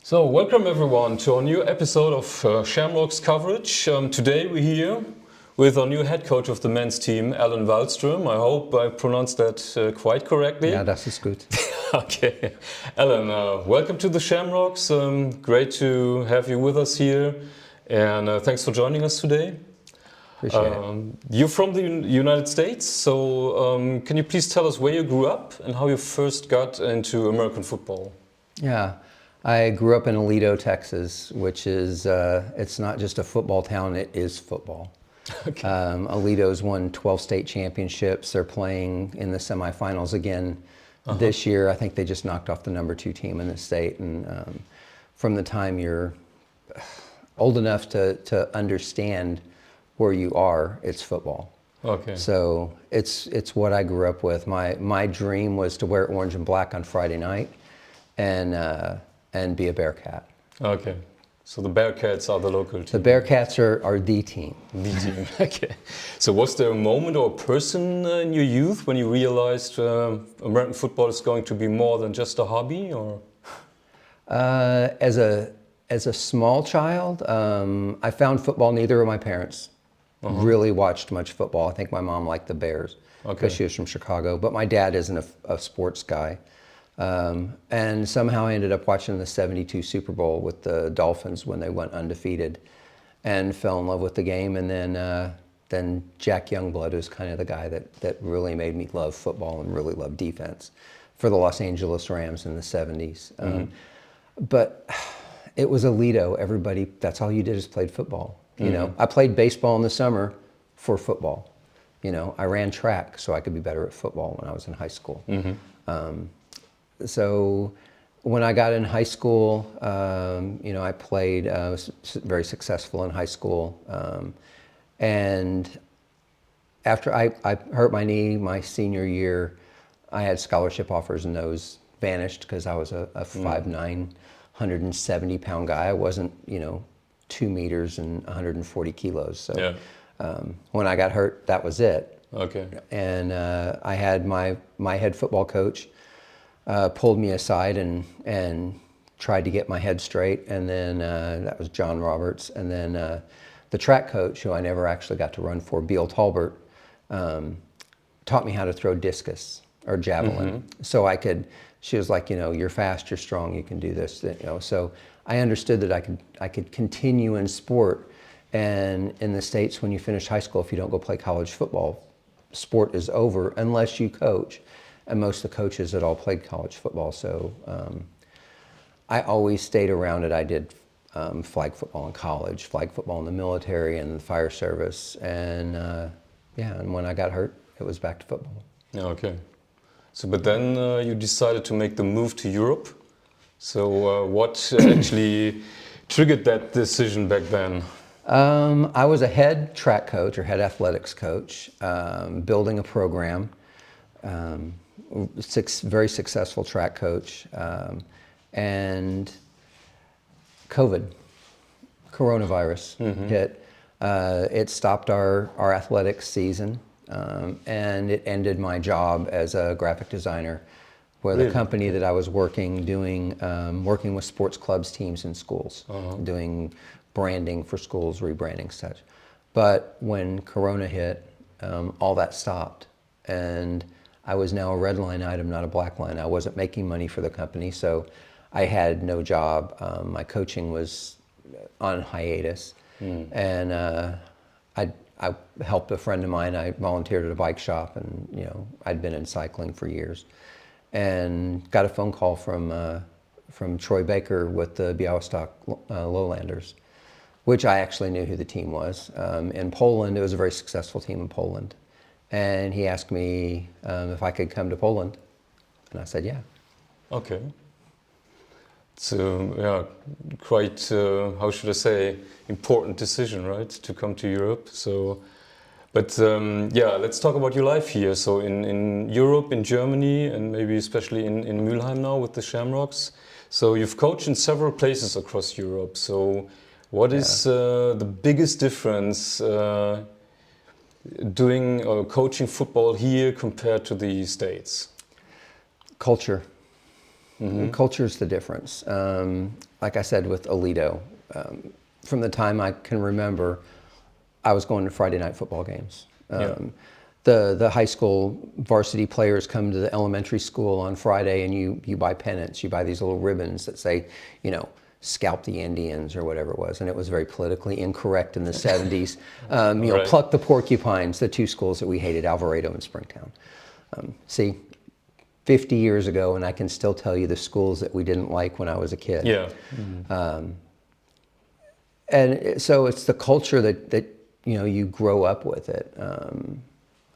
So, welcome everyone to our new episode of Shamrocks Coverage. Today we're here with our new head coach of the men's team, Alan Wahlström. I hope I pronounced that quite correctly. Yeah, das ist gut. Okay. Alan, welcome to the Shamrocks. Great to have you with us here. And thanks for joining us today. Appreciate it. You're from the United States, so can you please tell us where you grew up and how you first got into American football? Yeah, I grew up in Aledo, Texas, which is, it's not just a football town, it is football. Okay. Aledo's won 12 state championships. They're playing in the semifinals again this year. I think they just knocked off the number 2 team in the state. And from the time you're old enough to understand where you are, it's football. Okay. So it's what I grew up with. My dream was to wear orange and black on Friday night and be a Bearcat. Okay. So the Bearcats are the local team. The Bearcats are the team. The team. Okay. So was there a moment or a person in your youth when you realized American football is going to be more than just a hobby, or? As a small child, I found football. Neither of my parents really watched much football. I think my mom liked the Bears because she was from Chicago, but my dad isn't a sports guy. And somehow I ended up watching the '72 Super Bowl with the Dolphins when they went undefeated, and fell in love with the game. And then Jack Youngblood was kind of the guy that really made me love football and really love defense for the Los Angeles Rams in the '70s. But it was Aledo. Everybody, that's all you did is played football. You know, I played baseball in the summer for football. You know, I ran track so I could be better at football when I was in high school. So when I got in high school, you know, I played, was very successful in high school. And after I hurt my knee my senior year, I had scholarship offers and those vanished because I was a 5'9", 170-pound guy. I wasn't, you know, 2 meters and 140 kilos. So when I got hurt, that was it. Okay. And I had my head football coach pulled me aside and tried to get my head straight. And then that was John Roberts. And then the track coach, who I never actually got to run for, Beal Talbert, taught me how to throw discus or javelin. So she was like, you know, you're fast, you're strong, you can do this, you know. So I understood that I could continue in sport. And in the States, when you finish high school, if you don't go play college football, sport is over unless you coach. And most of the coaches had all played college football. So I always stayed around it. I did flag football in college, flag football in the military and the fire service. And and when I got hurt, it was back to football. Okay. So, but then you decided to make the move to Europe. So what actually triggered that decision back then? I was a head track coach or head athletics coach, building a program, very successful track coach, and coronavirus hit. It stopped our athletics season, and it ended my job as a graphic designer with a company that I was working with sports clubs, teams, and schools, doing branding for schools, rebranding such. But when Corona hit, all that stopped, and I was now a red line item, not a black line. I wasn't making money for the company, so I had no job. My coaching was on hiatus, and I helped a friend of mine. I volunteered at a bike shop, and you know, I'd been in cycling for years, and got a phone call from Troy Baker with the Białystok Lowlanders, which I actually knew who the team was. In Poland, it was a very successful team in Poland. And he asked me if I could come to Poland. And I said, yeah. Okay. So, yeah, quite, how should I say, important decision, right? To come to Europe. So, but yeah, let's talk about your life here. So in Europe, in Germany, and maybe especially in Mülheim now with the Shamrocks. So you've coached in several places across Europe. So what is the biggest difference doing or coaching football here compared to the States? Culture. Culture's the difference. Like I said with Alito, from the time I can remember, I was going to Friday night football games. The high school varsity players come to the elementary school on Friday, and you buy pennants. You buy these little ribbons that say, scalp the Indians or whatever it was, and it was very politically incorrect in the 70s. Right. Pluck the porcupines, the two schools that we hated, Alvarado and Springtown. See, 50 years ago, and I can still tell you the schools that we didn't like when I was a kid. Yeah. And so it's the culture that you grow up with it.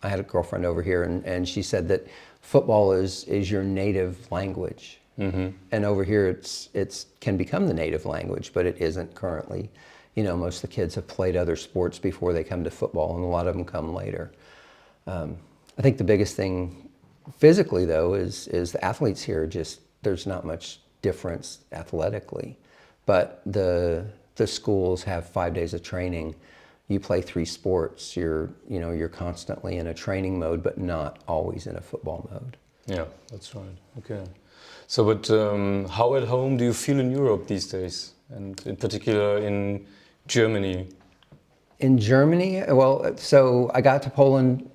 I had a girlfriend over here, and she said that football is your native language. And over here, it's can become the native language, but it isn't currently. Most of the kids have played other sports before they come to football, and a lot of them come later. I think the biggest thing physically, though, is the athletes here. Just there's not much difference athletically, but the schools have 5 days of training. You play 3 sports. You're constantly in a training mode, but not always in a football mode. Yeah, that's right. Okay. So, but how at home do you feel in Europe these days, and in particular in Germany? In Germany, well, so I got to Poland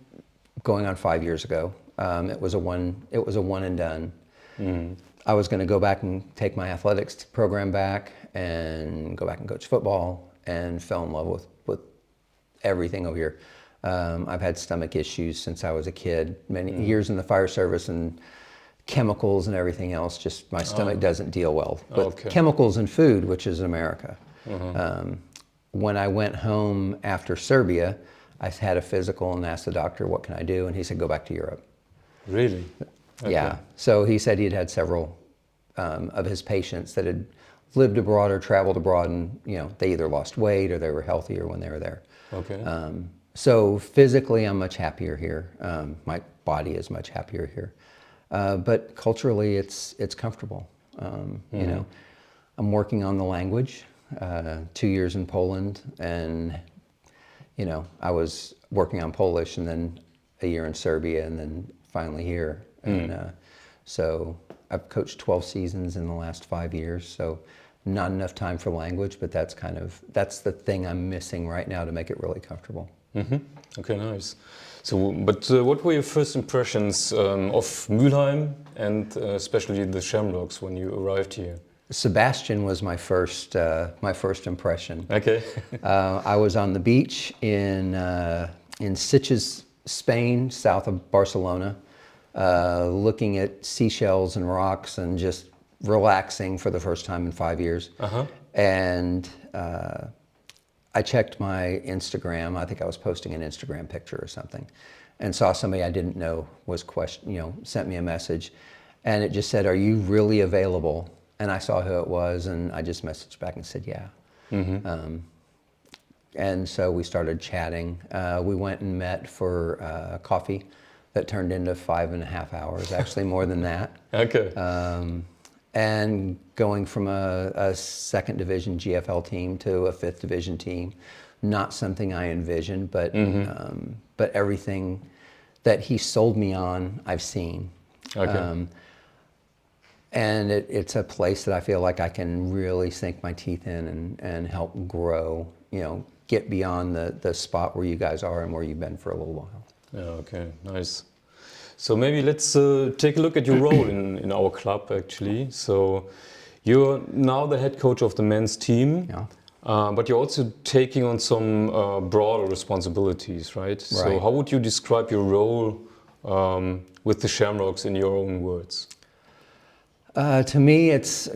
going on 5 years ago. It was a one and done. I was going to go back and take my athletics program back and go back and coach football, and fell in love with everything over here. I've had stomach issues since I was a kid, many years in the fire service, and chemicals and everything else, just my stomach doesn't deal well. But chemicals and food, which is America. When I went home after Serbia, I had a physical and asked the doctor, what can I do? And he said, go back to Europe. Really? Okay. Yeah. So he said he'd had several of his patients that had lived abroad or traveled abroad, and they either lost weight or they were healthier when they were there. Okay. So physically, I'm much happier here. My body is much happier here. But culturally, it's comfortable. I'm working on the language. 2 years in Poland, and I was working on Polish, and then a year in Serbia, and then finally here. And so I've coached 12 seasons in the last 5 years. So not enough time for language, but that's the thing I'm missing right now to make it really comfortable. Okay, nice. So, but what were your first impressions of Mülheim, and especially the Shamrocks when you arrived here? Sebastian was my first impression. Okay. I was on the beach in Sitges, Spain, south of Barcelona, looking at seashells and rocks and just relaxing for the first time in 5 years. And I checked my Instagram. I think I was posting an Instagram picture or something, and saw somebody I didn't know sent me a message, and it just said, "Are you really available?" And I saw who it was, and I just messaged back and said, "Yeah." And so we started chatting. We went and met for coffee that turned into 5.5 hours, actually more than that. Okay. And going from a second division GFL team to a 5th division team, not something I envisioned, but everything that he sold me on, I've seen. Okay. And it's a place that I feel like I can really sink my teeth in and help grow, get beyond the spot where you guys are and where you've been for a little while. Yeah, okay, nice. So maybe let's take a look at your role in our club, actually. So you're now the head coach of the men's team, but you're also taking on some broader responsibilities, right? So how would you describe your role with the Shamrocks in your own words? To me, it's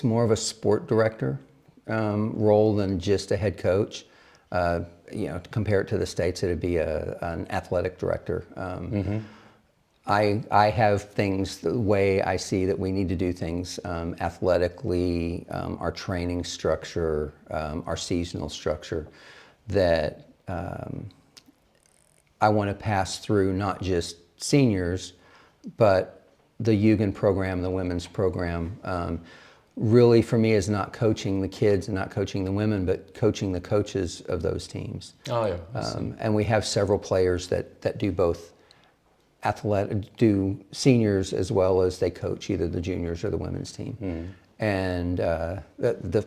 more of a sport director role than just a head coach. To compare it to the States, it'd be an athletic director. I have things the way I see that we need to do things athletically, our training structure, our seasonal structure, that I want to pass through not just seniors, but the Jugend program, the women's program. Really, for me, is not coaching the kids and not coaching the women, but coaching the coaches of those teams. Oh, yeah. And we have several players that do both do seniors as well as they coach either the juniors or the women's team. And the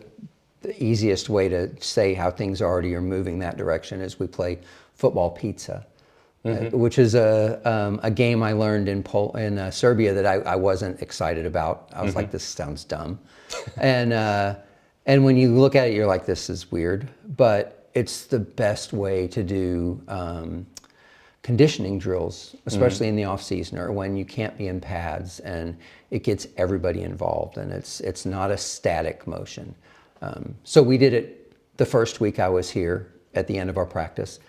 easiest way to say how things already are moving that direction is we play football pizza, which is a game I learned in Serbia that I wasn't excited about. I was like, this sounds dumb. And when you look at it, you're like, this is weird. But it's the best way to do conditioning drills, especially in the off season or when you can't be in pads, and it gets everybody involved, and it's not a static motion. So we did it the first week I was here at the end of our practice,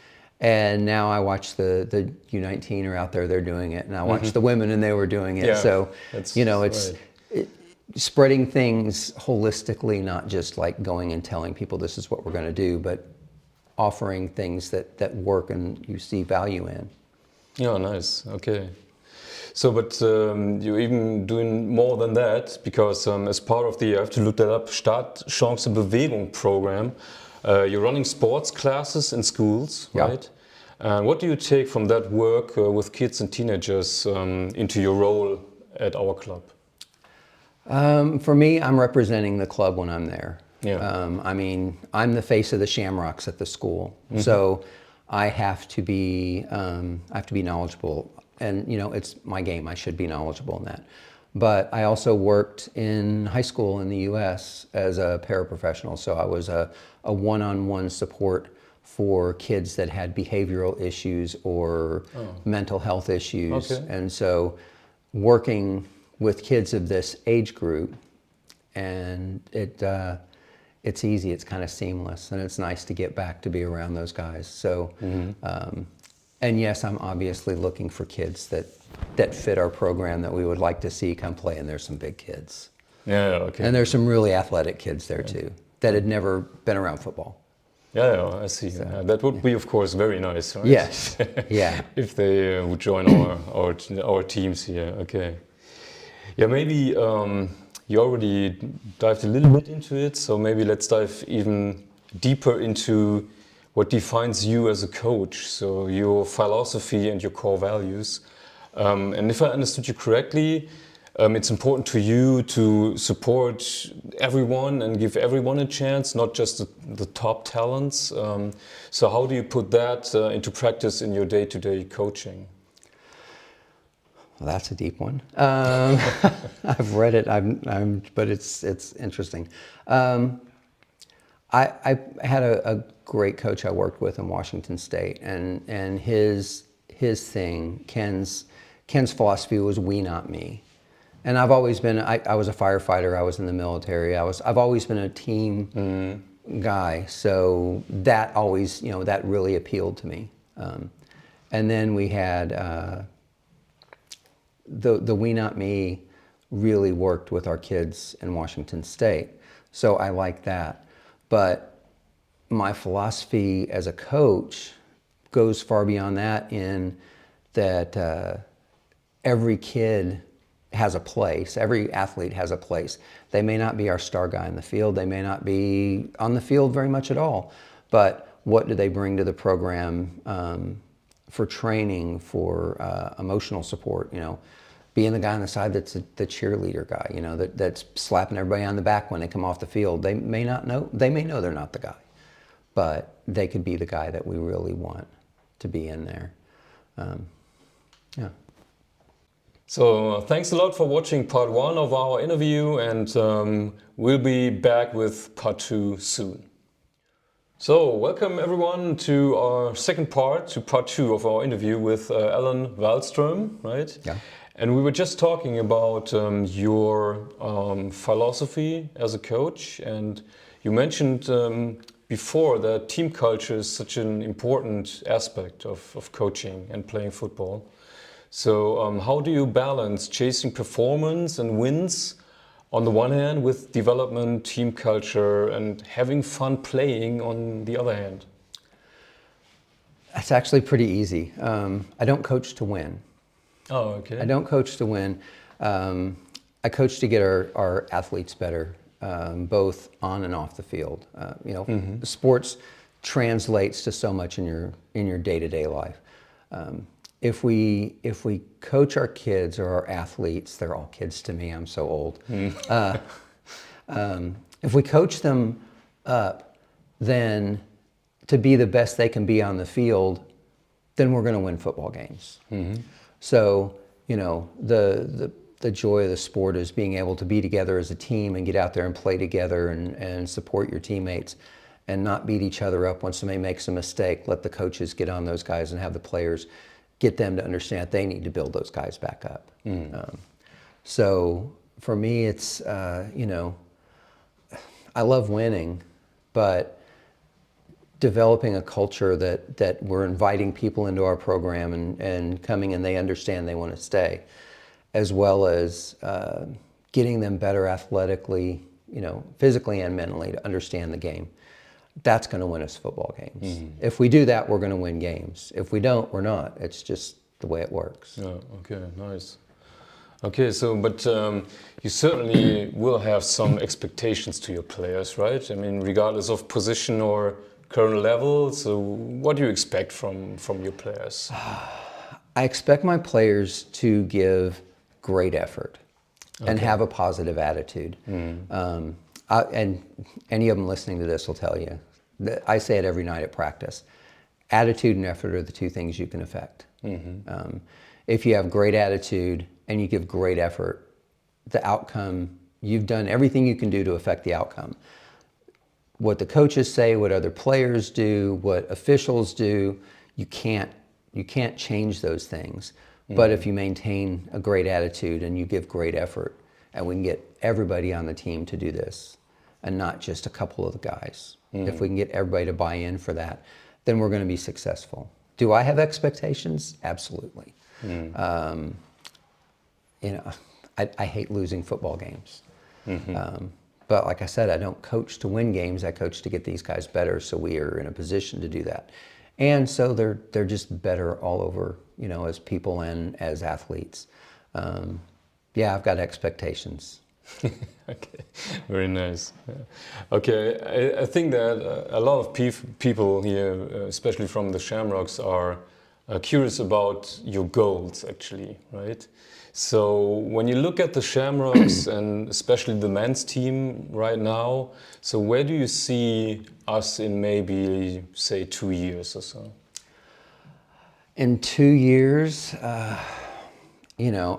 and now I watch the U19 are out there, they're doing it, and I watch the women and they were doing it. Yeah, so it's right. Spreading things holistically, not just like going and telling people this is what we're going to do, but offering things that work and you see value in. Yeah, nice. Okay. So, but you're even doing more than that, because as part of the, I have to look that up, Start-Chance Bewegung program, you're running sports classes in schools, right? And what do you take from that work with kids and teenagers into your role at our club? For me, I'm representing the club when I'm there. Yeah. I mean, I'm the face of the Shamrocks at the school, so I have to be knowledgeable, and it's my game. I should be knowledgeable in that. But I also worked in high school in the U.S. as a paraprofessional, so I was a one-on-one support for kids that had behavioral issues or mental health issues, and so working with kids of this age group, and it's easy, it's kind of seamless, and it's nice to get back to be around those guys. So, and yes, I'm obviously looking for kids that fit our program that we would like to see come play, and there's some big kids. Yeah, okay. And there's some really athletic kids there too, that had never been around football. Yeah, I see. So, that would be, of course, very nice, right? Yes, yeah. If they would join our teams here, okay. Yeah, maybe you already dived a little bit into it, so maybe let's dive even deeper into what defines you as a coach, so your philosophy and your core values. And if I understood you correctly, it's important to you to support everyone and give everyone a chance, not just the top talents. So how do you put that into practice in your day-to-day coaching? Well, that's a deep one. I've read it, but it's interesting. I had a great coach I worked with in Washington State, and his thing, Ken's philosophy was "we, not me." And I've always been. I was a firefighter. I was in the military. I've always been a team guy. So that always, that really appealed to me. And then we had. The we not me really worked with our kids in Washington State, so I like that. But my philosophy as a coach goes far beyond that, in that every kid has a place, every athlete has a place. They may not be our star guy in the field, they may not be on the field very much at all, but what do they bring to the program for training, for emotional support, being the guy on the side that's the cheerleader guy, that's slapping everybody on the back when they come off the field. They may know they're not the guy, but they could be the guy that we really want to be in there. Yeah. So thanks a lot for watching part 1 of our interview, and we'll be back with part 2 soon. So welcome everyone to our second part, to part 2 of our interview with Alan Wahlström, right? Yeah. And we were just talking about your philosophy as a coach, and you mentioned before that team culture is such an important aspect of coaching and playing football. So how do you balance chasing performance and wins on the one hand with development, team culture, and having fun playing on the other hand? That's actually pretty easy. I don't coach to win. Oh, okay. I don't coach to win. I coach to get our athletes better, both on and off the field. Sports translates to so much in your day-to-day life. if we coach our kids or our athletes, they're all kids to me, I'm so old. If we coach them up, then to be the best they can be on the field, then we're going to win football games. So, you know, the joy of the sport is being able to be together as a team and get out there and play together and support your teammates and not beat each other up when somebody makes a mistake. Let the coaches get on those guys and have the players get them to understand they need to build those guys back up. So for me, it's, you know, I love winning, but developing a culture that we're inviting people into our program and coming and they understand they want to stay, as well as getting them better athletically, you know, physically and mentally to understand the game. That's going to win us football games. If we do that, we're going to win games. If we don't, we're not. It's just the way it works. Yeah, okay, nice. Okay, so, but you certainly will have some expectations to your players, right? I mean, regardless of position or current level, so what do you expect from your players? I expect my players to give great effort and have a positive attitude. And any of them listening to this will tell you, I say it every night at practice, attitude and effort are the two things you can affect. If you have great attitude and you give great effort, the outcome, you've done everything you can do to affect the outcome. What the coaches say, what other players do, what officials do, you can't change those things. But if you maintain a great attitude and you give great effort, and we can get everybody on the team to do this, and not just a couple of the guys. If we can get everybody to buy in for that, then we're going to be successful. Do I have expectations? Absolutely. You know, I hate losing football games. But like I said, I don't coach to win games. I coach to get these guys better, so we are in a position to do that. And so they're just better all over, you know, as people and as athletes. Yeah, I've got expectations. Okay, very nice. Yeah. Okay, I think that a lot of people here, especially from the Shamrocks, are curious about your goals, actually, right? So when you look at the Shamrocks and especially the men's team right now, so where do you see us in maybe, say, 2 years or so? In 2 years, you know,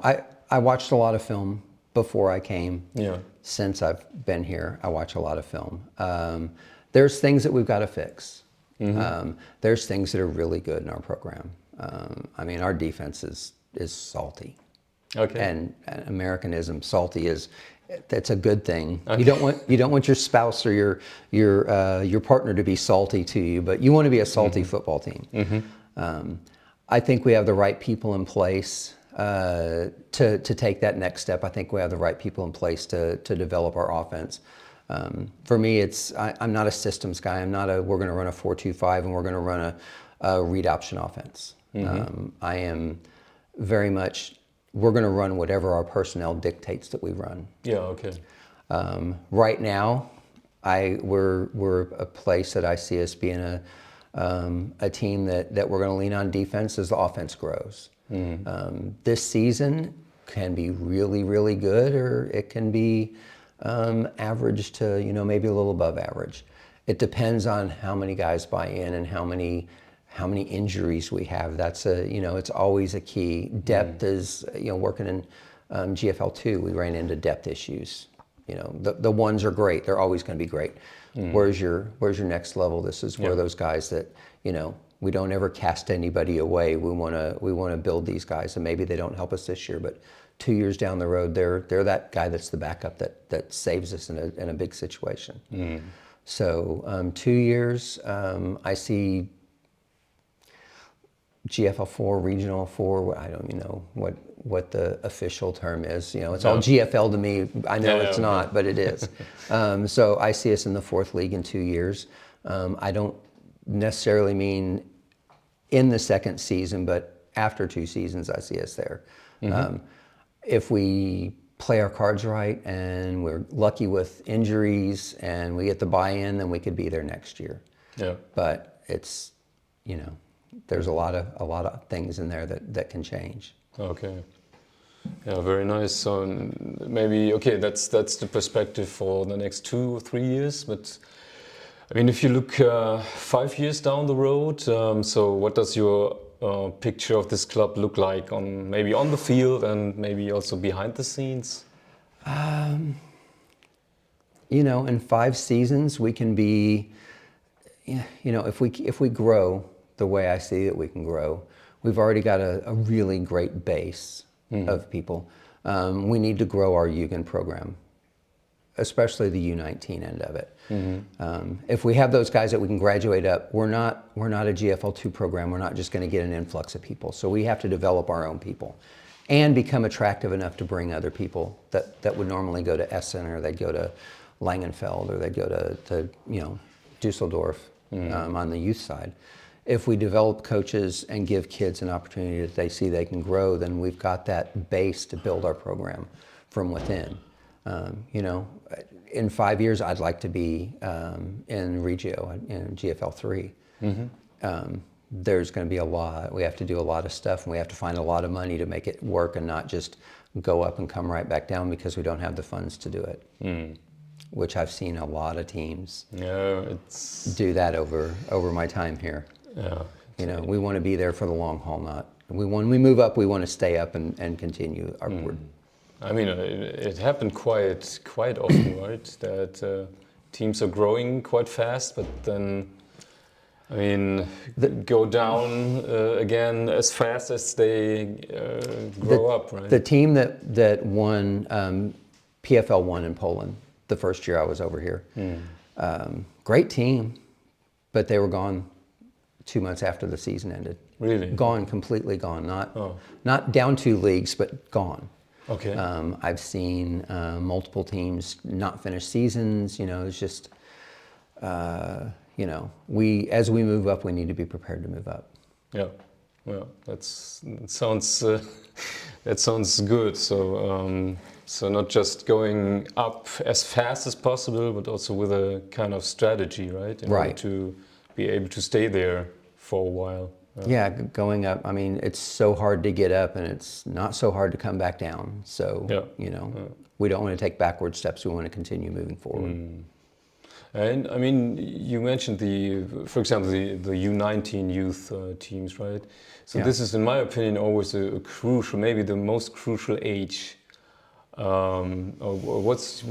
I watched a lot of film before I came. Yeah. Since I've been here, I watch a lot of film. There's things that we've got to fix. There's things that are really good in our program. I mean, our defense is salty. Okay. And Americanism, salty that's a good thing. Okay. You don't want your spouse or your partner to be salty to you, but you want to be a salty football team. I think we have the right people in place to take that next step. I think we have the right people in place to develop our offense. For me, I'm not a systems guy. I'm not we're going to run a 4-2-5 and we're going to run a read option offense. I am very much, we're going to run whatever our personnel dictates that we run. Yeah, okay. Right now, we're a place that I see us being a team that we're going to lean on defense as the offense grows. This season can be really, really good, or it can be average to, you know, maybe a little above average. It depends on how many guys buy in and how many injuries we have. That's you know, it's always a key. Depth is, you know, working in GFL2, we ran into depth issues. You know, the ones are great. They're always going to be great. Where's your next level? This is where those guys that, you know, we don't ever cast anybody away. We want to build these guys, and maybe they don't help us this year, but 2 years down the road, they're that guy that's the backup that saves us in a big situation. So 2 years, I see GFL4, Regional 4. I don't even know what the official term is. You know, it's all GFL to me. I know it's not, but it is. So I see us in the 4th league in 2 years. I don't necessarily mean in the 2nd season, but after 2 seasons, I see us there. If we play our cards right and we're lucky with injuries and we get the buy-in, then we could be there next year. Yeah. But it's, you know, there's a lot of things in there that can change. Okay. Yeah, very nice. So maybe that's the perspective for the next 2 or 3 years. But I mean, if you look 5 years down the road, so what does your picture of this club look like maybe on the field and maybe also behind the scenes? In 5 seasons we can be, if we grow the way I see that we can grow, we've already got a really great base of people. We need to grow our Jugend program, especially the U19 end of it. If we have those guys that we can graduate up, we're not a GFL2 program. We're not just going to get an influx of people. So we have to develop our own people and become attractive enough to bring other people that would normally go to Essen, or they'd go to Langenfeld, or they'd go to Dusseldorf on the youth side. If we develop coaches and give kids an opportunity that they see they can grow, then we've got that base to build our program from within. In 5 years, I'd like to be in Regio, in GFL3. There's going to be we have to do a lot of stuff, and we have to find a lot of money to make it work and not just go up and come right back down because we don't have the funds to do it. Which I've seen a lot of teams do that over my time here. Yeah, we want to be there for the long haul, when we move up, we want to stay up and continue upward. I mean, it happened quite often, right? That teams are growing quite fast, but then, I mean, go down again as fast as they grow up, right? The team that won PFL 1 in Poland the first year I was over here, great team, but they were gone 2 months after the season ended. Really? Gone, completely gone. Not down 2 leagues, but gone. Okay. I've seen multiple teams not finish seasons. It's just, as we move up, we need to be prepared to move up. Yeah, well, that sounds good. So not just going up as fast as possible, but also with a kind of strategy, right? In order to be able to stay there for a while. Yeah, going up. I mean, it's so hard to get up, and it's not so hard to come back down. So, we don't want to take backward steps. We want to continue moving forward. And I mean, you mentioned for example, the U19 youth teams, right? So this is, in my opinion, always a crucial, maybe the most crucial age. What's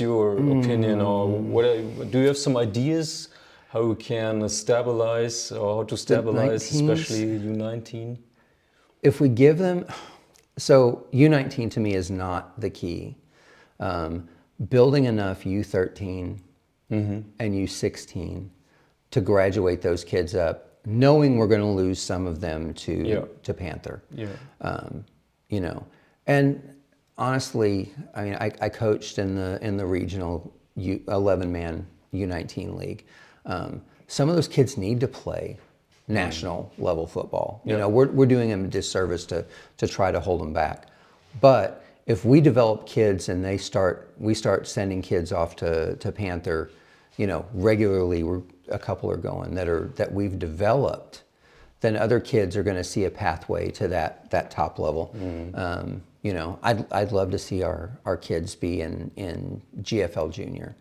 your opinion, or do you have some ideas how we can stabilize, or how to stabilize, especially U19? If we give them, so U19 to me is not the key. Building enough U13 and U16 to graduate those kids up, knowing we're going to lose some of them to Panther. And honestly, I mean, I coached in the regional 11-man U19 league. Some of those kids need to play national level football. We're doing them a disservice to try to hold them back. But if we develop kids and we start sending kids off to Panther, regularly, a couple are going that we've developed, then other kids are going to see a pathway to that top level. I'd love to see our kids be in GFL Junior.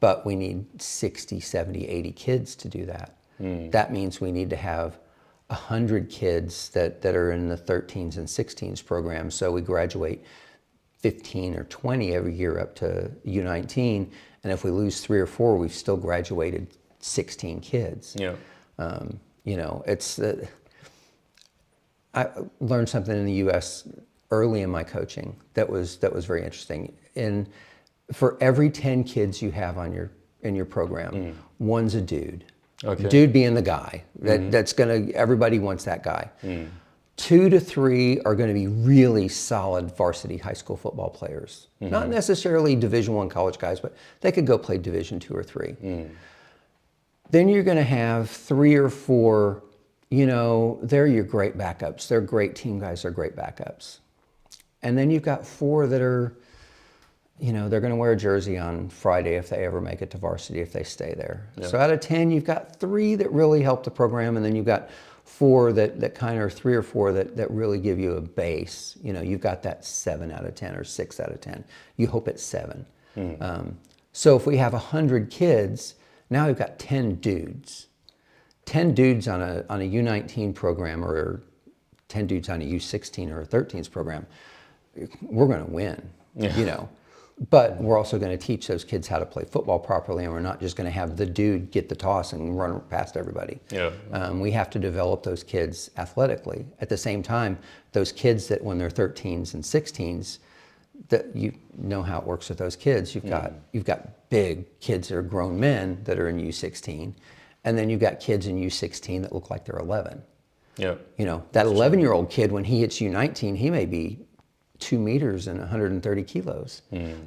But we need 60, 70, 80 kids to do that. That means we need to have 100 kids that are in the 13s and 16s program. So we graduate 15 or 20 every year up to U19. And if we lose 3 or 4, we've still graduated 16 kids. I learned something in the U.S. early in my coaching that was very interesting. For every 10 kids you have in your program, one's a dude. Okay. Dude being the guy everybody wants that guy. 2 to 3 are going to be really solid varsity high school football players. Not necessarily Division I college guys, but they could go play Division II or III. Then you're going to have 3 or 4, they're your great backups. They're great team guys, they're great backups. And then you've got 4 that are, they're going to wear a jersey on Friday if they ever make it to varsity, if they stay there. So out of 10, you've got 3 that really help the program, and then you've got four that kind of, 3 or 4 that really give you a base. You know, you've got that 7 out of 10 or 6 out of 10. You hope it's 7. So if we have 100 kids, now we've got 10 dudes. 10 dudes on a U19 program, or 10 dudes on a U16 or a 13s program, we're going to win, you know. But we're also going to teach those kids how to play football properly, and we're not just going to have the dude get the toss and run past everybody. We have to develop those kids athletically. At the same time, those kids that when they're 13s and 16s, that you know how it works with those kids. You've got big kids that are grown men that are in U16, and then you've got kids in U16 that look like they're 11. You know, that 11-year-old kid, when he hits U19, he may be 2 meters and 130 kilos.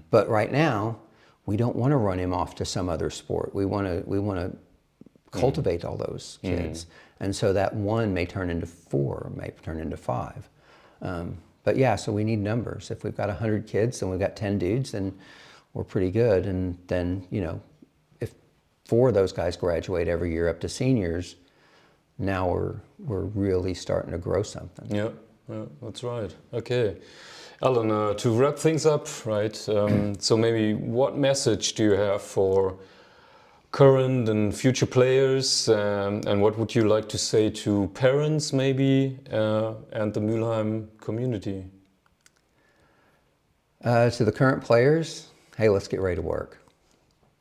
But right now, we don't want to run him off to some other sport. We want to cultivate all those kids. And so that 1 may turn into 4, may turn into 5. But yeah, so we need numbers. If we've got 100 kids and we've got 10 dudes, then we're pretty good. And then, you know, if 4 of those guys graduate every year up to seniors, now we're really starting to grow something. Yeah, that's right. Okay. Alan, to wrap things up, right, so maybe what message do you have for current and future players, and what would you like to say to parents maybe, and the Mülheim community? To the current players, hey, let's get ready to work.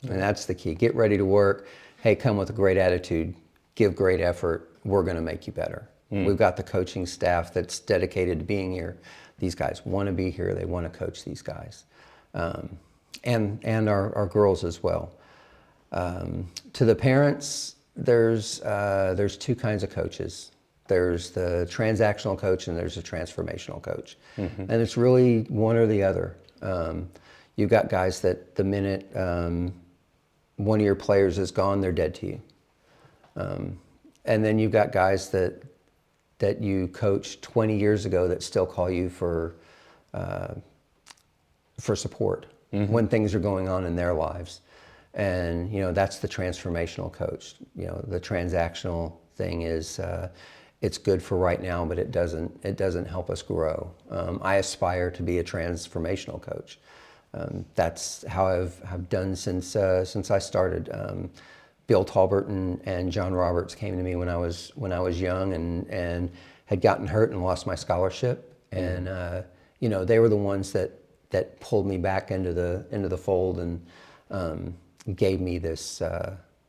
And that's the key. Get ready to work. Hey, come with a great attitude. Give great effort. We're going to make you better. We've got the coaching staff that's dedicated to being here. These guys want to be here. They want to coach these guys. And our girls as well. To the parents, there's 2 kinds of coaches. There's the transactional coach and there's a transformational coach. And it's really one or the other. You've got guys that the minute one of your players is gone, they're dead to you. And then you've got guys that you coached 20 years ago that still call you for support when things are going on in their lives. And, you know, that's the transformational coach. You know, the transactional thing is, it's good for right now, but it doesn't help us grow. I aspire to be a transformational coach. That's how I've done since I started. Bill Talbert and John Roberts came to me when I was young and had gotten hurt and lost my scholarship. And, you know, they were the ones that pulled me back into the fold and gave me this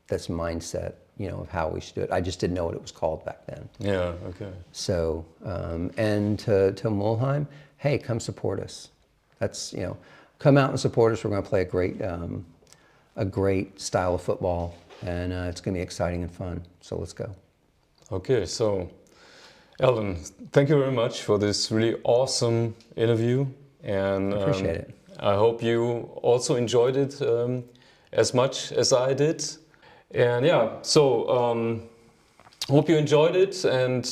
mindset, you know, of how we should do it. I just didn't know what it was called back then. Yeah, okay. So, and to Mülheim, hey, come support us. That's, you know, come out and support us. We're going to play a great style of football, and it's going to be exciting and fun. So let's go. Okay, so Alan, thank you very much for this really awesome interview. And appreciate it. I hope you also enjoyed it as much as I did. And yeah, so hope you enjoyed it. And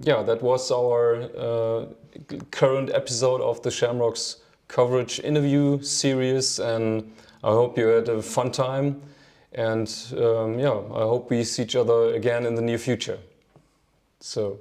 yeah, that was our current episode of the Shamrocks Coverage interview series. And I hope you had a fun time. And yeah, I hope we see each other again in the near future. So